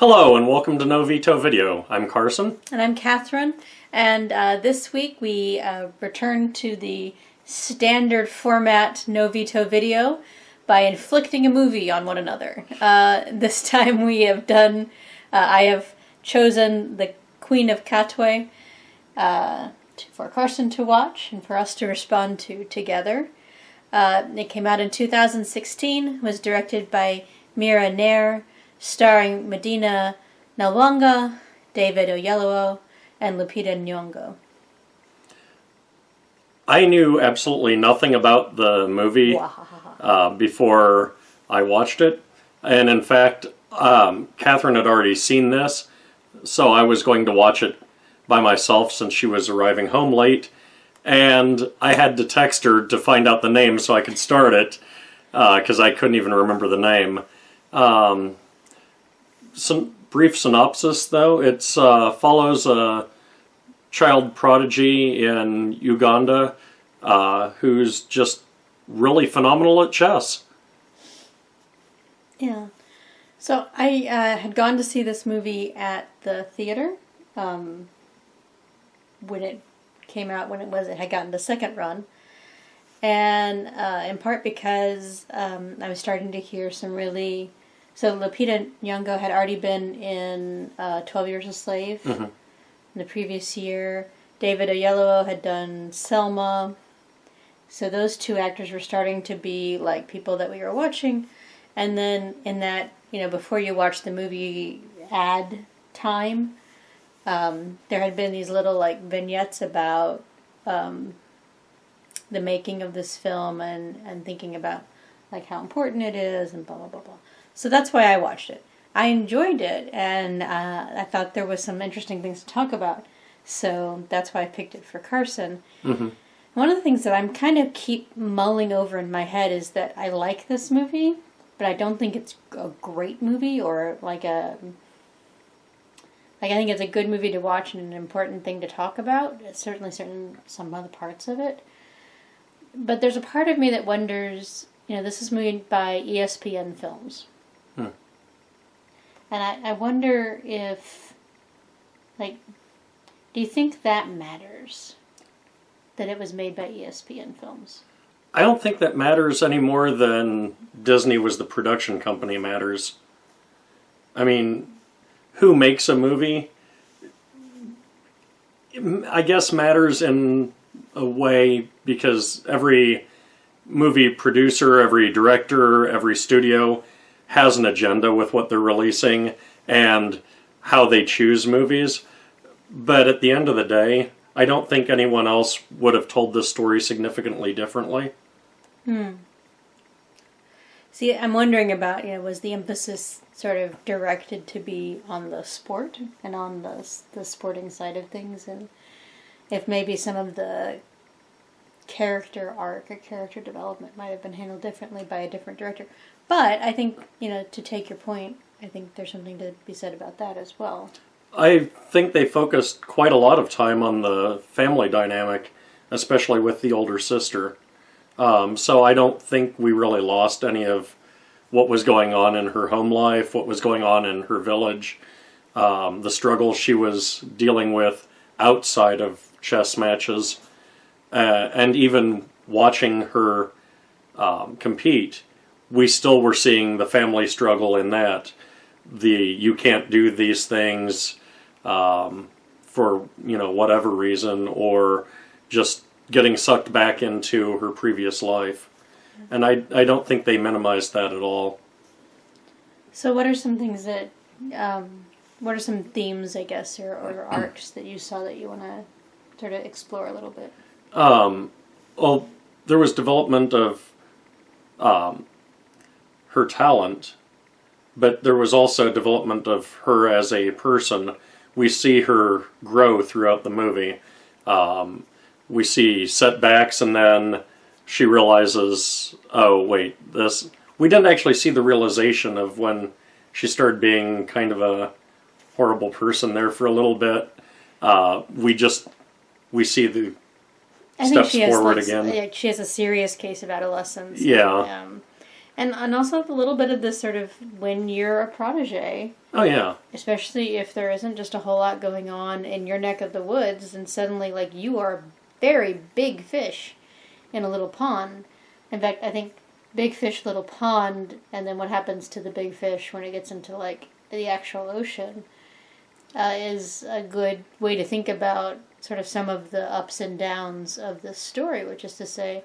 Hello and welcome to No Veto Video. I'm Carson. And I'm Katherine. And this week we return to the standard format No Veto Video by inflicting a movie on one another. This time we have done, I have chosen The Queen of Katwe for Carson to watch and for us to respond to together. It came out in 2016, was directed by Mira Nair, starring Medina Nalwanga, David Oyelowo, and Lupita Nyong'o. I knew absolutely nothing about the movie before I watched it. And in fact, Katherine had already seen this, so I was going to watch it by myself since she was arriving home late. And I had to text her to find out the name so I could start it, because I couldn't even remember the name. Some brief synopsis, though. It follows a child prodigy in Uganda who's just really phenomenal at chess. Yeah. So I had gone to see this movie at the theater when it came out, it had gotten the second run. And in part because I was starting to hear some really... So Lupita Nyong'o had already been in 12 Years a Slave in the previous year. David Oyelowo had done Selma. So those two actors were starting to be like people that we were watching. And then in that, before you watch the movie ad time, there had been these little like vignettes about the making of this film and thinking about like how important it is and blah, blah, blah, blah. So that's why I watched it. I enjoyed it, and I thought there was some interesting things to talk about. So that's why I picked it for Carson. Mm-hmm. One of the things that I'm kind of keep mulling over in my head is that I like this movie, but I don't think it's a great movie or I think it's a good movie to watch and an important thing to talk about. It's certainly some other parts of it. But there's a part of me that wonders, this is made by ESPN Films. And I wonder if, do you think that matters? That it was made by ESPN Films? I don't think that matters any more than Disney was the production company matters. I mean, who makes a movie, I guess matters in a way because every movie producer, every director, every studio has an agenda with what they're releasing and how they choose movies. But at the end of the day, I don't think anyone else would have told this story significantly differently. See, I'm wondering about, was the emphasis sort of directed to be on the sport and on the sporting side of things, and if maybe some of the character arc or character development might have been handled differently by a different director. But I think, to take your point, I think there's something to be said about that as well. I think they focused quite a lot of time on the family dynamic, especially with the older sister. So I don't think we really lost any of what was going on in her home life, what was going on in her village, the struggles she was dealing with outside of chess matches, and even watching her compete. We still were seeing the family struggle in that. You can't do these things for, whatever reason, or just getting sucked back into her previous life. And I don't think they minimized that at all. So what are some things that, what are some themes, I guess, or arcs that you saw that you want to sort of explore a little bit? Well, there was development of her talent, but there was also development of her as a person. We see her grow throughout the movie. We see setbacks, and then she realizes, oh, wait, this... We didn't actually see the realization of when she started being kind of a horrible person there for a little bit. We see the steps forward again. She has a serious case of adolescence. Yeah. And also a little bit of this sort of when you're a protege, Oh yeah. especially if there isn't just a whole lot going on in your neck of the woods, and suddenly, like, you are a very big fish in a little pond. In fact, I think big fish, little pond, and then what happens to the big fish when it gets into, like, the actual ocean is a good way to think about sort of some of the ups and downs of this story, which is to say,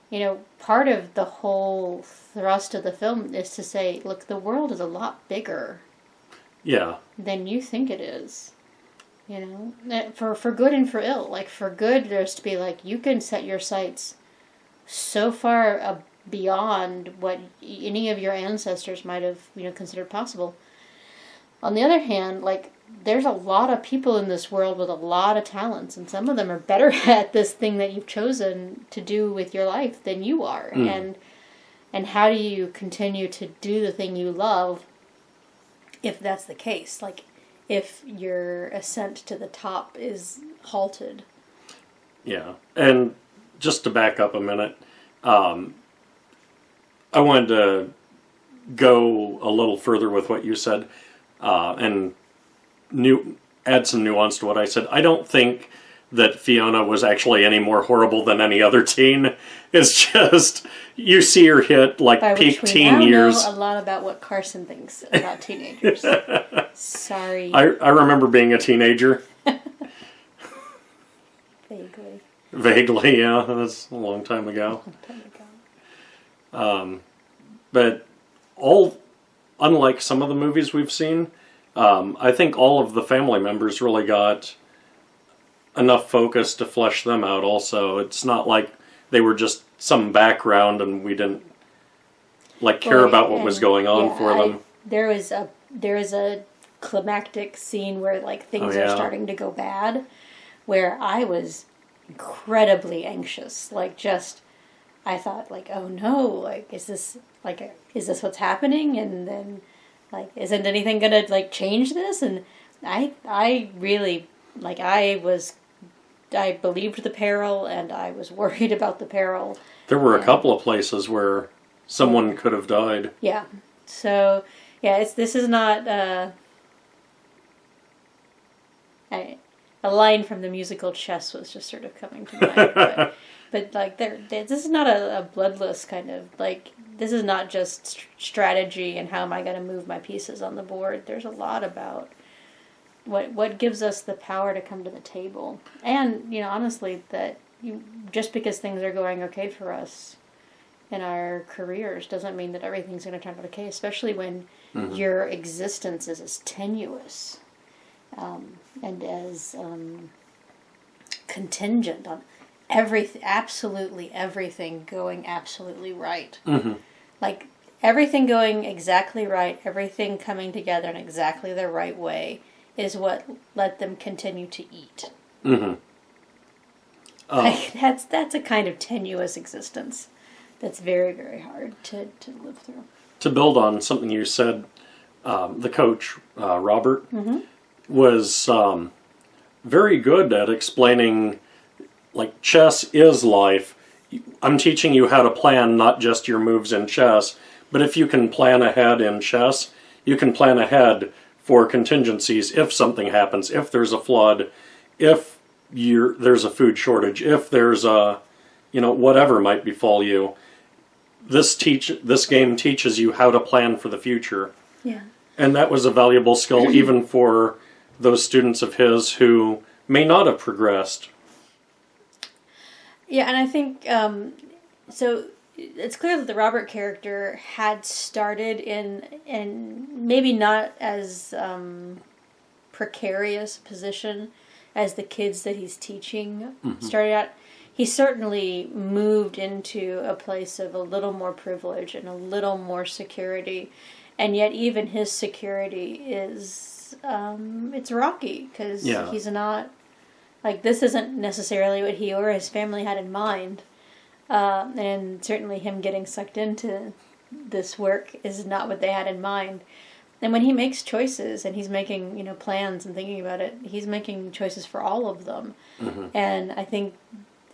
you know, part of the whole thrust of the film is to say, look, the world is a lot bigger Yeah. than you think it is. You know, for good and for ill. Like, for good, there's to be like, you can set your sights so far beyond what any of your ancestors might have, you know, considered possible. On the other hand, like, there's a lot of people in this world with a lot of talents, and some of them are better at this thing that you've chosen to do with your life than you are. And how do you continue to do the thing you love if that's the case? Like, if your ascent to the top is halted. Yeah. And just to back up a minute, I wanted to go a little further with what you said, and add some nuance to what I said. I don't think that Fiona was actually any more horrible than any other teen. It's just, you see her hit, like, By peak which we teen now years. know a lot about what Carson thinks about teenagers. Sorry. I remember being a teenager. Vaguely. Vaguely, yeah. That's a long time ago. But unlike some of the movies we've seen, I think all of the family members really got enough focus to flesh them out also. It's not like they were just some background and we didn't care about what was going on for them. There is a climactic scene where, like, things are starting to go bad, where I was incredibly anxious. Like, just, I thought, like, oh no, like, is this what's happening? And then, like, isn't anything gonna, like, change this? And I really, like, I believed the peril, and I was worried about the peril. There were a couple of places where someone could have died. Yeah. So, yeah, this is not a line from the musical Chess was just sort of coming to mind. but like, this is not a bloodless kind of, like, this is not just strategy and how am I going to move my pieces on the board. There's a lot about what gives us the power to come to the table. And, you know, honestly, that just because things are going okay for us in our careers doesn't mean that everything's going to turn out okay, especially when your existence is as tenuous and as contingent on absolutely everything going absolutely right. Like, everything going exactly right, everything coming together in exactly the right way is what let them continue to eat. Like, that's a kind of tenuous existence that's very, very hard to live through. To build on something you said, the coach, Robert, was very good at explaining, like, chess is life. I'm teaching you how to plan not just your moves in chess, but if you can plan ahead in chess, you can plan ahead for contingencies if something happens, if there's a flood, if there's a food shortage, if there's a, whatever might befall you. This game teaches you how to plan for the future. Yeah. And that was a valuable skill even for those students of his who may not have progressed. Yeah, and I think, so it's clear that the Robert character had started in maybe not as precarious position as the kids that he's teaching started out. He certainly moved into a place of a little more privilege and a little more security, and yet even his security is, it's rocky, because he's not, like, this isn't necessarily what he or his family had in mind. And certainly him getting sucked into this work is not what they had in mind. And when he makes choices and he's making, plans and thinking about it, he's making choices for all of them. And I think,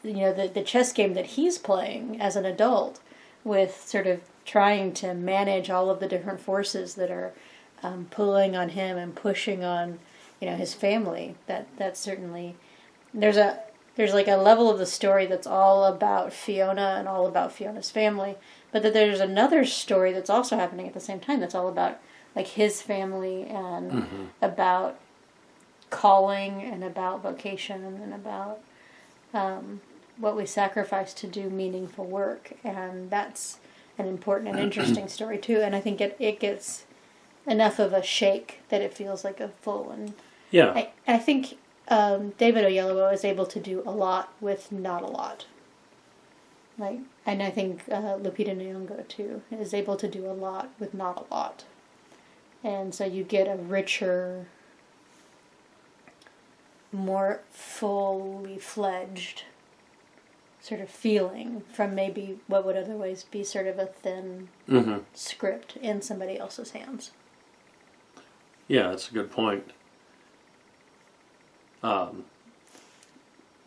the chess game that he's playing as an adult with sort of trying to manage all of the different forces that are pulling on him and pushing on, his family. That's certainly there's like a level of the story that's all about Fiona and all about Fiona's family, but that there's another story that's also happening at the same time that's all about like his family and about calling and about vocation and about what we sacrifice to do meaningful work, and that's an important and interesting story too. And I think it gets enough of a shake that it feels like a full and I think David Oyelowo is able to do a lot with not a lot. And I think Lupita Nyong'o too is able to do a lot with not a lot, and so you get a richer, more fully fledged sort of feeling from maybe what would otherwise be sort of a thin script in somebody else's hands. Yeah, that's a good point.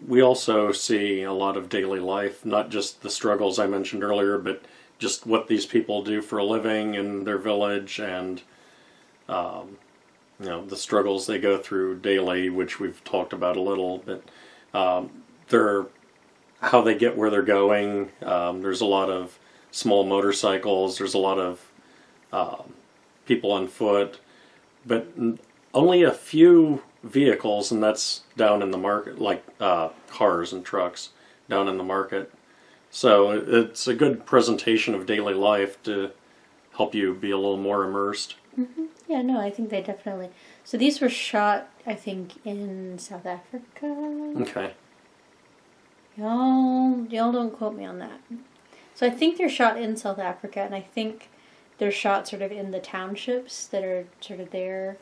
We also see a lot of daily life, not just the struggles I mentioned earlier, but just what these people do for a living in their village, and the struggles they go through daily, which we've talked about a little. But how they get where they're going. There's a lot of small motorcycles. There's a lot of people on foot, but only a few vehicles, and that's down in the market, like cars and trucks down in the market. So it's a good presentation of daily life to help you be a little more immersed. Mm-hmm. Yeah, no, I think they definitely... So these were shot, I think, in South Africa. Okay. Y'all don't quote me on that. So I think they're shot in South Africa, and I think they're shot sort of in the townships that are sort of there,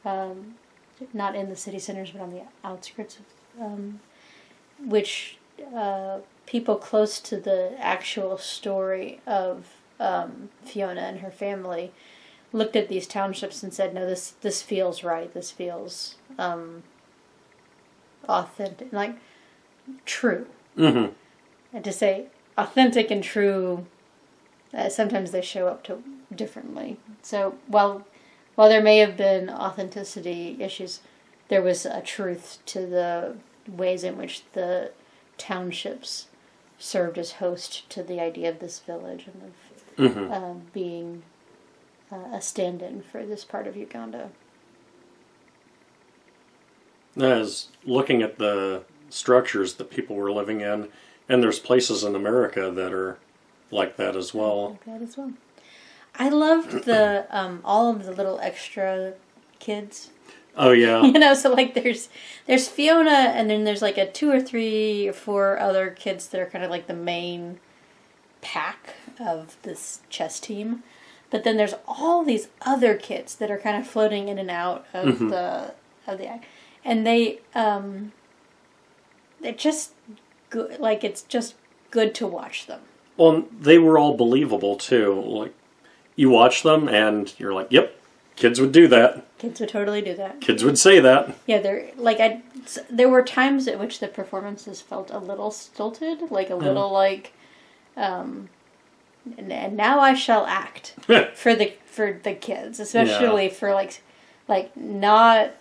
not in the city centers, but on the outskirts of, which people close to the actual story of Fiona and her family looked at these townships and said, no, this feels right. This feels authentic, like true. Mm-hmm. And to say authentic and true, sometimes they show up to differently. So while there may have been authenticity issues, there was a truth to the ways in which the townships served as host to the idea of this village and of being a stand-in for this part of Uganda. As looking at the structures that people were living in, and there's places in America that are like that as well. Like that as well. I loved the all of the little extra kids. Oh yeah. So like there's Fiona, and then there's like a 2 or 3 or 4 other kids that are kind of like the main pack of this chess team. But then there's all these other kids that are kind of floating in and out of the act, and they're just good. Like it's just good to watch them. Well, they were all believable too. Like you watch them, and you're like, "Yep, kids would do that. Kids would totally do that. Kids would say that." Yeah, there were times at which the performances felt a little stilted, like a little like. And now I shall act for the kids, especially for like not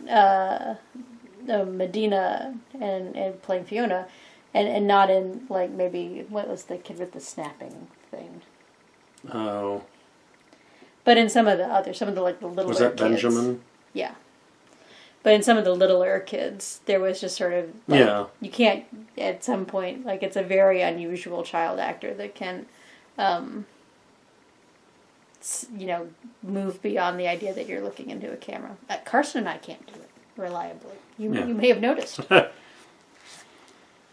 Medina and playing Fiona, and not in like maybe what was the kid with the snapping thing. Oh. But in some of the like the littler was that kids, Benjamin? Yeah. But in some of the littler kids, there was just sort of like, you can't at some point, like it's a very unusual child actor that can. Move beyond the idea that you're looking into a camera. Carson and I can't do it reliably. You may have noticed. But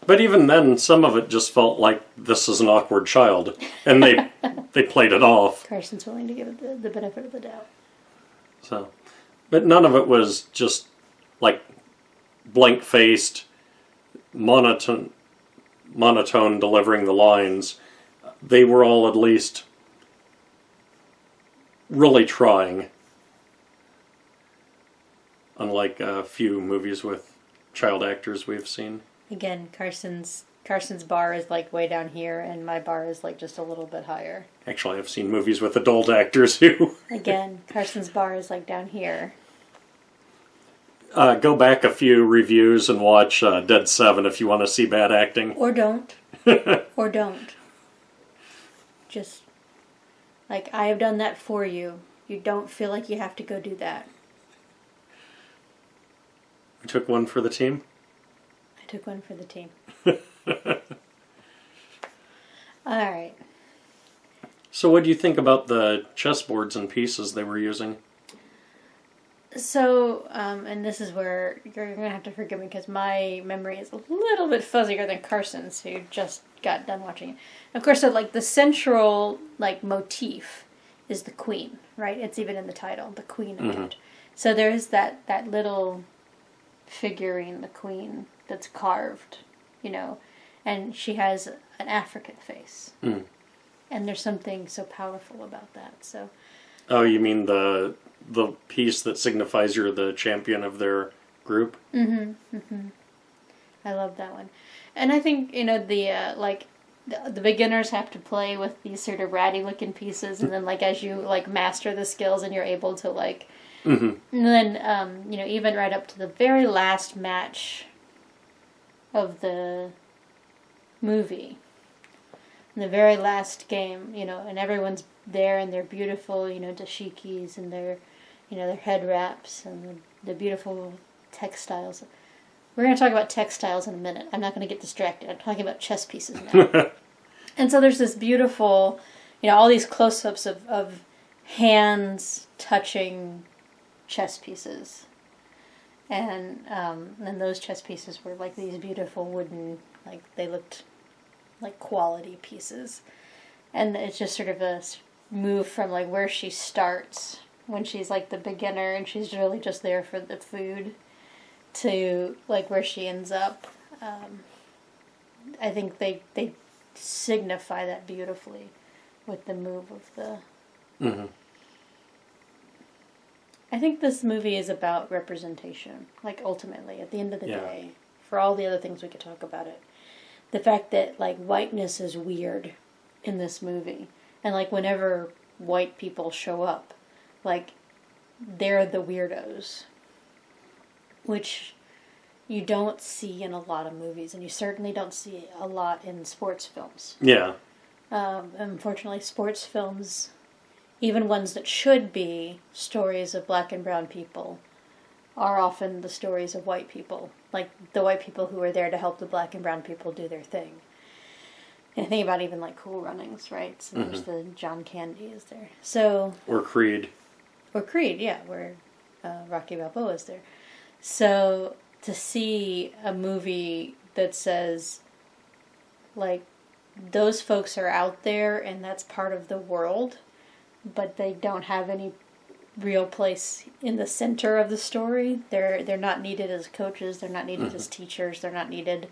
even then, some of it just felt like this is an awkward child, and they played it off. Carson's willing to give it the benefit of the doubt. So, but none of it was just like blank-faced, monotone delivering the lines. They were all at least really trying, unlike a few movies with child actors we've seen. Again, Carson's Carson's bar is like way down here, and my bar is like just a little bit higher. Actually, I've seen movies with adult actors who... Again, Carson's bar is like down here. Go back a few reviews and watch Dead 7 if you want to see bad acting. Or don't. Or don't. Just, like, I have done that for you. You don't feel like you have to go do that. I took one for the team. I took one for the team. Alright. So what do you think about the chessboards and pieces they were using? So, and this is where you're going to have to forgive me because my memory is a little bit fuzzier than Carson's, who just got done watching it. Of course, so like the central like motif is the queen, right? It's even in the title, the queen of it. So there's that little figurine, the queen, that's carved, you know, and she has an African face. And there's something so powerful about that. So. Oh, you mean the piece that signifies you're the champion of their group? I love that one. And I think, you know, the beginners have to play with these sort of ratty looking pieces, and then like as you like master the skills and you're able to like and then you know, even right up to the very last match of the movie, in the very last game, you know, and everyone's there and they're beautiful, you know, dashikis and their, you know, their head wraps and the beautiful textiles. We're going to talk about textiles in a minute. I'm not going to get distracted. I'm talking about chess pieces now. And so there's this beautiful, you know, all these close-ups of hands touching chess pieces. And those chess pieces were like these beautiful wooden, like they looked like quality pieces. And it's just sort of a move from like where she starts when she's like the beginner and she's really just there for the food to like where she ends up. I think they signify that beautifully with the move of the... I think this movie is about representation, like ultimately at the end of the day, for all the other things we could talk about it. The fact that like whiteness is weird in this movie, and like whenever white people show up, like they're the weirdos, which you don't see in a lot of movies, and you certainly don't see a lot in sports films. Yeah. Unfortunately, sports films, even ones that should be stories of black and brown people, are often the stories of white people, like the white people who are there to help the black and brown people do their thing. And think about even like Cool Runnings, right? So there's the John Candy is there. So Or Creed. Or Creed, yeah, where Rocky Balboa is there. So to see a movie that says, like, those folks are out there and that's part of the world, but they don't have any real place in the center of the story. They're not needed as coaches. They're not needed as teachers. They're not needed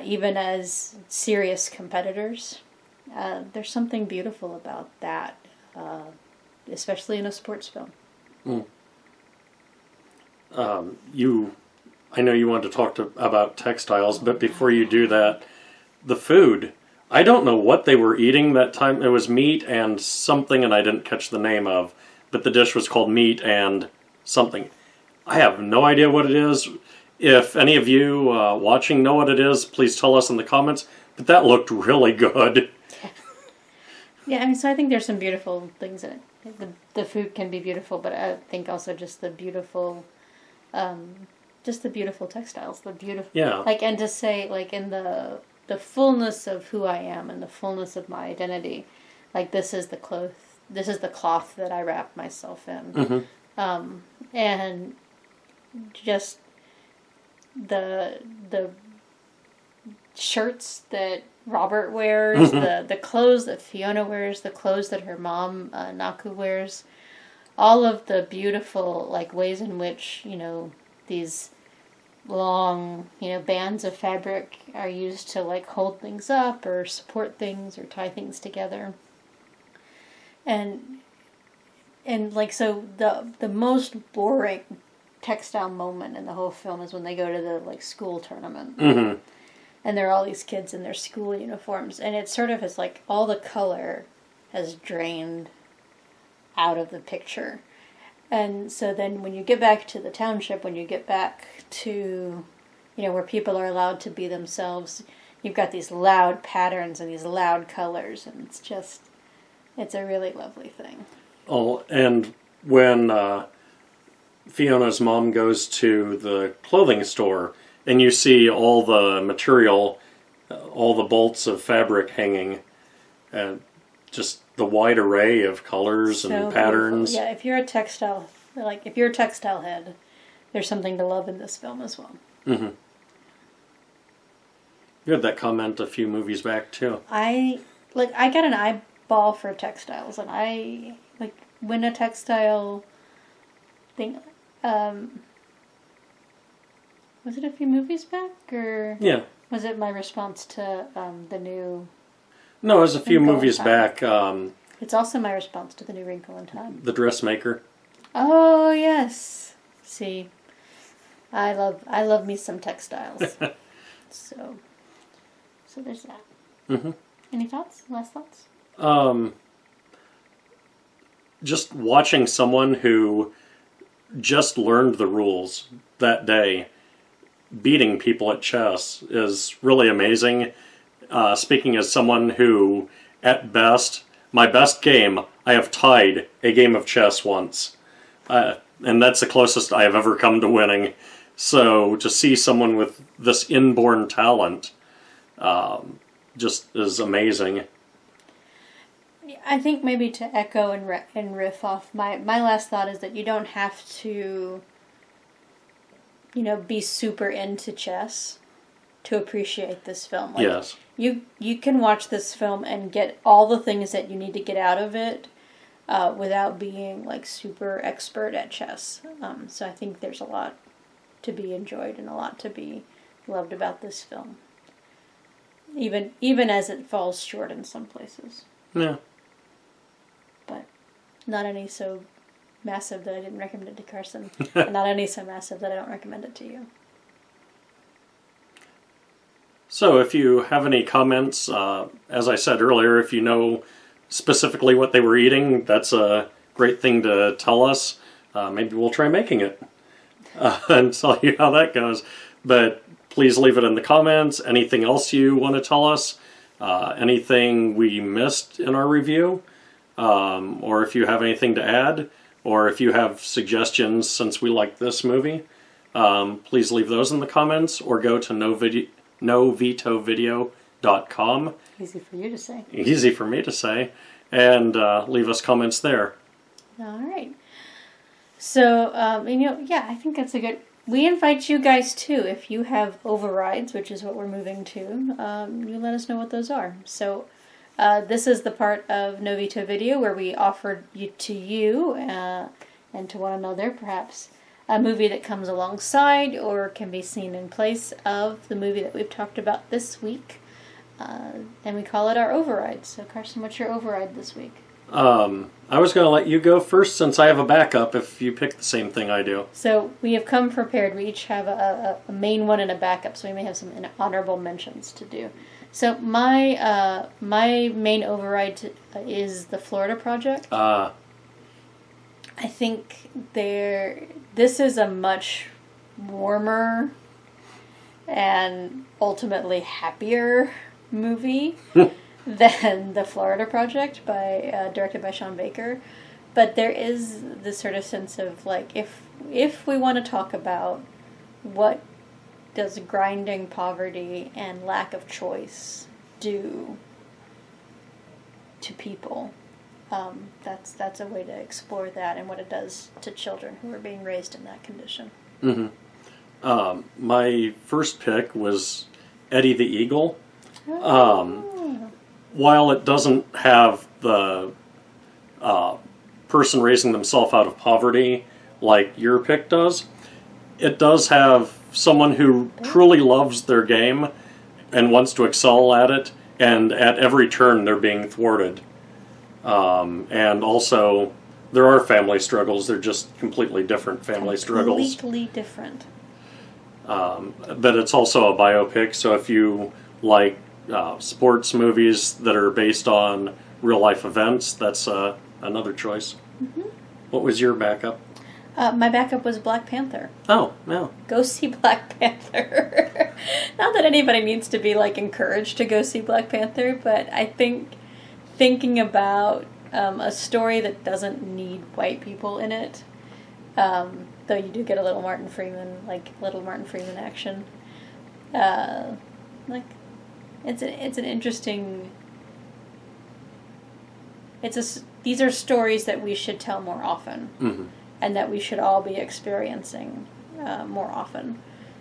even as serious competitors. There's something beautiful about that, especially in a sports film. I know you wanted to talk about textiles, but before you do that, the food. I don't know what they were eating that time. It was meat and something, and I didn't catch the name of. But the dish was called meat and something. I have no idea what it is. If any of you watching know what it is, please tell us in the comments. But that looked really good. Yeah, I mean, so I think there's some beautiful things in it. The food can be beautiful, but I think also just the beautiful textiles, the beautiful, like, and to say, like, in the fullness of who I am and the fullness of my identity, like, this is the cloth that I wrap myself in, and just the shirts that Robert wears, the clothes that Fiona wears, the clothes that her mom Naku wears, all of the beautiful like ways in which, you know, these long, you know, bands of fabric are used to like hold things up or support things or tie things together. And like, so the most boring textile moment in the whole film is when they go to the like school tournament. and there are all these kids in their school uniforms, and it sort of is like all the color has drained out of the picture. And so then when you get back to the township, when you get back to, where people are allowed to be themselves, you've got these loud patterns and these loud colors, and it's a really lovely thing. Oh, and when Fiona's mom goes to the clothing store and you see all the material, all the bolts of fabric hanging, and just the wide array of colors and patterns. Beautiful. Yeah, if you're a textile head, there's something to love in this film as well. Mm-hmm. You had that comment a few movies back too. I got an eyeball for textiles, and I when a textile thing. Was it a few movies back, or was it my response to the new? No, it was a few movies back. It's also my response to the new Wrinkle in Time. The Dressmaker. Oh yes. See, I love me some textiles. so there's that. Mm-hmm. Any thoughts? Last thoughts? Just watching someone who just learned the rules that day, beating people at chess, is really amazing. Speaking as someone who, at best, my best game, I have tied a game of chess once. And that's the closest I have ever come to winning. So to see someone with this inborn talent just is amazing. I think maybe to echo and riff off, my last thought is that you don't have to, be super into chess to appreciate this film. Yes. You can watch this film and get all the things that you need to get out of it without being super expert at chess. So I think there's a lot to be enjoyed and a lot to be loved about this film. Even as it falls short in some places. Yeah. But not any so massive that I didn't recommend it to Carson. And not any so massive that I don't recommend it to you. So if you have any comments, as I said earlier, if you know specifically what they were eating, that's a great thing to tell us. Maybe we'll try making it and tell you how that goes. But please leave it in the comments. Anything else you want to tell us? Anything we missed in our review? Or if you have anything to add? Or if you have suggestions since we like this movie? Please leave those in the comments or go to novetovideo.com. Easy for you to say. Easy for me to say. And leave us comments there. All right. So, I think that's a good... We invite you guys, too, if you have overrides, which is what we're moving to, you let us know what those are. So, this is the part of No Veto Video where we offer to you and to one another, perhaps, a movie that comes alongside or can be seen in place of the movie that we've talked about this week. And we call it our override. So, Carson, what's your override this week? I was going to let you go first since I have a backup if you pick the same thing I do. So, we have come prepared. We each have a main one and a backup, so we may have some honorable mentions to do. So, my main override is the Florida Project. I think this is a much warmer and ultimately happier movie than the Florida Project directed by Sean Baker. But there is this sort of sense of if we want to talk about what does grinding poverty and lack of choice do to people, that's a way to explore that and what it does to children who are being raised in that condition. Mm-hmm. My first pick was Eddie the Eagle. While it doesn't have the person raising themselves out of poverty like your pick does, it does have someone who truly loves their game and wants to excel at it, and at every turn they're being thwarted. And also, there are family struggles. They're just completely different family struggles. Completely different. but it's also a biopic. So if you like sports movies that are based on real life events, that's another choice. Mm-hmm. What was your backup? My backup was Black Panther. Oh, yeah. Go see Black Panther. Not that anybody needs to be like encouraged to go see Black Panther, but I think thinking about a story that doesn't need white people in it, though you do get a little Martin Freeman action. Like, it's an interesting. These are stories that we should tell more often, Mm-hmm. and that we should all be experiencing more often.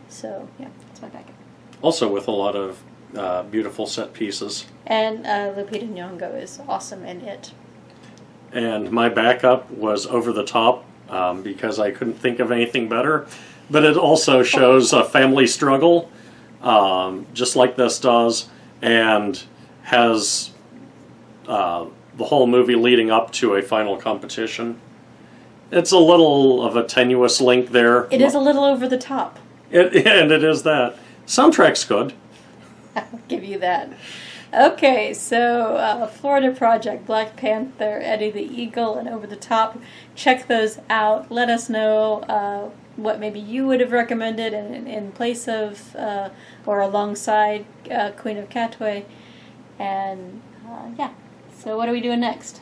So yeah, that's my backup. Also with a lot of beautiful set pieces. And Lupita Nyong'o is awesome in it. And my backup was Over the Top because I couldn't think of anything better. But it also shows a family struggle, just like this does, and has the whole movie leading up to a final competition. It's a little of a tenuous link there. It is a little over the top. And it is that. Soundtrack's good. I'll give you that. Okay, so Florida Project, Black Panther, Eddie the Eagle, and Over the Top. Check those out. Let us know what maybe you would have recommended in place of or alongside Queen of Katwe. And yeah, so what are we doing next?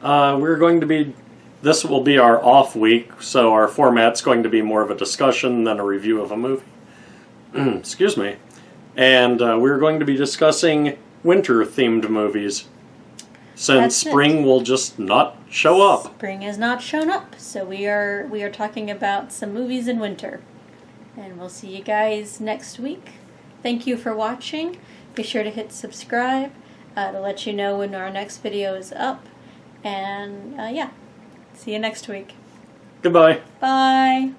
We're going to be... This will be our off week, so our format's going to be more of a discussion than a review of a movie. Excuse me. And we're going to be discussing winter-themed movies, since spring will just not show up. Spring has not shown up, so we are talking about some movies in winter. And we'll see you guys next week. Thank you for watching. Be sure to hit subscribe to let you know when our next video is up. And yeah. See you next week. Goodbye. Bye.